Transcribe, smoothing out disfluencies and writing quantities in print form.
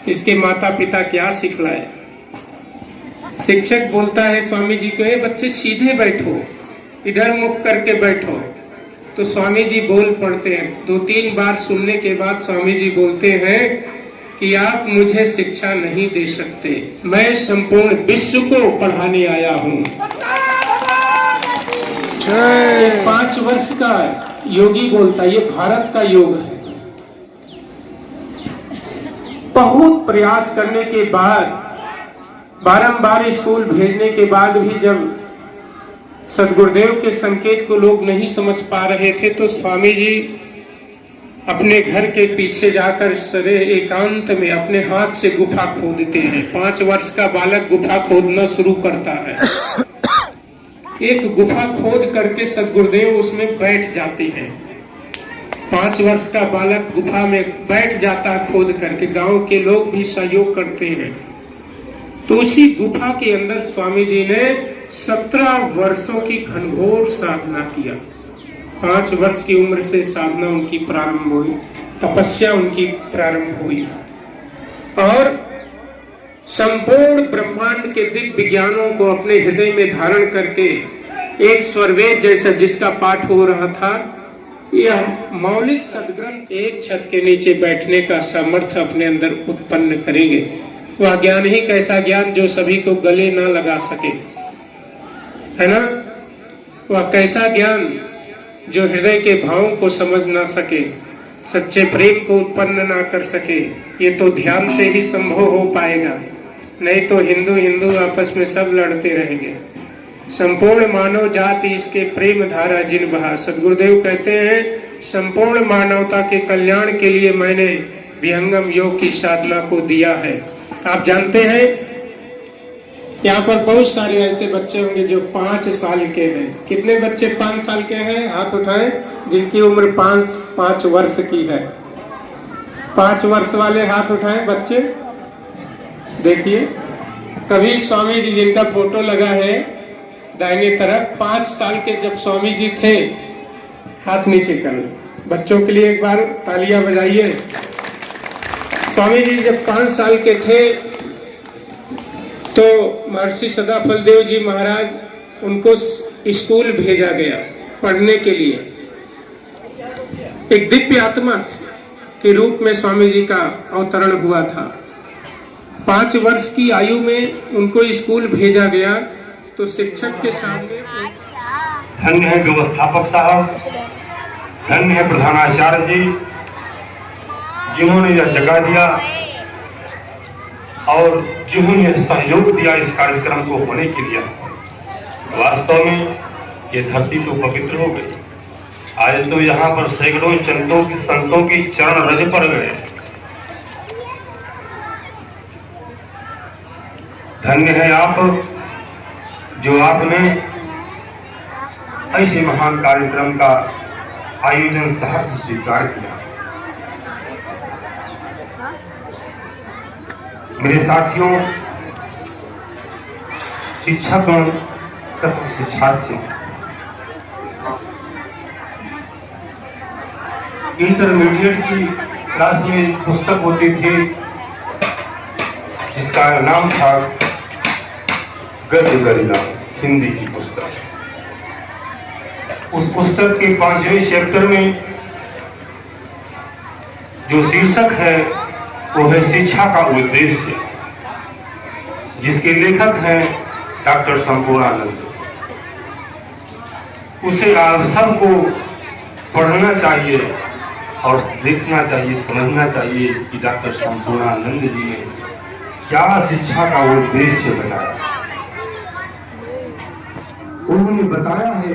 इसके माता पिता क्या सिखलाए। शिक्षक बोलता है स्वामी जी को, ए बच्चे सीधे बैठो, इधर मुख करके बैठो। तो स्वामी जी बोल पड़ते हैं। 2-3 बार सुनने के बाद स्वामी जी बोलते हैं कि आप मुझे शिक्षा नहीं दे सकते, मैं संपूर्ण विश्व को पढ़ाने आया हूँ। 5 वर्ष का योगी बोलता है, ये भारत का योग है। बहुत प्रयास करने के बाद, बारंबार स्कूल भेजने के बाद भी जब सदगुरुदेव के संकेत को लोग नहीं समझ पा रहे थे, तो स्वामी जी अपने घर के पीछे जाकर सरे एकांत में अपने हाथ से गुफा खोदते हैं। 5 वर्ष का बालक गुफा खोदना शुरू करता है। एक गुफा खोद करके सदगुरुदेव उसमें बैठ जाते हैं। 5 वर्ष का बालक गुफा में बैठ जाता है खोद करके। गांव के लोग भी सहयोग करते हैं। तो उसी गुफा के अंदर स्वामी जी ने 17 वर्षों की घनघोर साधना किया। 5 वर्ष की उम्र से साधना उनकी प्रारंभ हुई, तपस्या उनकी प्रारंभ हुई, और संपूर्ण ब्रह्मांड के दिव्य विज्ञानों को अपने हृदय में धारण करके एक स्वरवेद जैसा जिसका पाठ हो रहा था, यह मौलिक सदग्रंथ एक छत के नीचे बैठने का सामर्थ्य अपने अंदर उत्पन्न करेंगे। वह ज्ञान ही कैसा ज्ञान जो सभी को गले ना लगा सके, है ना। वह कैसा ज्ञान जो हृदय के भावों को समझ ना सके, सच्चे प्रेम को उत्पन्न ना कर सके। ये तो ध्यान से ही संभव हो पाएगा, नहीं तो हिंदू हिंदू आपस में सब लड़ते रहेंगे। संपूर्ण मानव जाति इसके प्रेम धारा जिन बहा। सदगुरुदेव कहते हैं, संपूर्ण मानवता के कल्याण के लिए मैंने विहंगम योग की साधना को दिया है। आप जानते हैं, यहाँ पर बहुत सारे ऐसे बच्चे होंगे जो 5 साल के हैं। कितने बच्चे 5 साल के हैं? हाथ उठाएं जिनकी उम्र 5 वर्ष की है। 5 वर्ष वाले हाथ उठाएं बच्चे। देखिए, कभी स्वामी जी जिनका फोटो लगा है दाहिने तरफ, 5 साल के जब स्वामी जी थे, हाथ नीचे कर लो। बच्चों के लिए एक बार तालियां बजाइए। स्वामी जी जब 5 साल के थे तो महर्षि सदाफलदेव जी महाराज, उनको स्कूल भेजा गया पढ़ने के लिए। एक दिव्य आत्मा के रूप में स्वामी जी का अवतरण हुआ था। 5 वर्ष की आयु में उनको स्कूल भेजा गया तो शिक्षक के सामने, धन्य है व्यवस्थापक साहब, धन्य है प्रधानाचार्य जी, जिन्होंने यह जगह दिया और जिन्होंने सहयोग दिया इस कार्यक्रम को होने के लिए। वास्तव में ये धरती तो पवित्र हो गई। आज तो यहाँ पर सैकड़ों संतों की चरण रज पड़ गए। धन्य है आप, जो आपने ऐसे महान कार्यक्रम का आयोजन सहर्ष स्वीकार किया। मेरे साथियों, शिक्षकगण तथा शिक्षार्थी, इंटरमीडिएट की क्लास में पुस्तक होती थी जिसका नाम था गद्य गरिमा, हिंदी की पुस्तक। उस पुस्तक के 5वें चैप्टर में जो शीर्षक है वो है शिक्षा का उद्देश्य, जिसके लेखक हैं डॉक्टर संपूर्णानंद। उसे आप सबको पढ़ना चाहिए और देखना चाहिए, समझना चाहिए कि डॉक्टर संपूर्णानंद जी ने क्या शिक्षा का उद्देश्य बताया। उन्होंने बताया है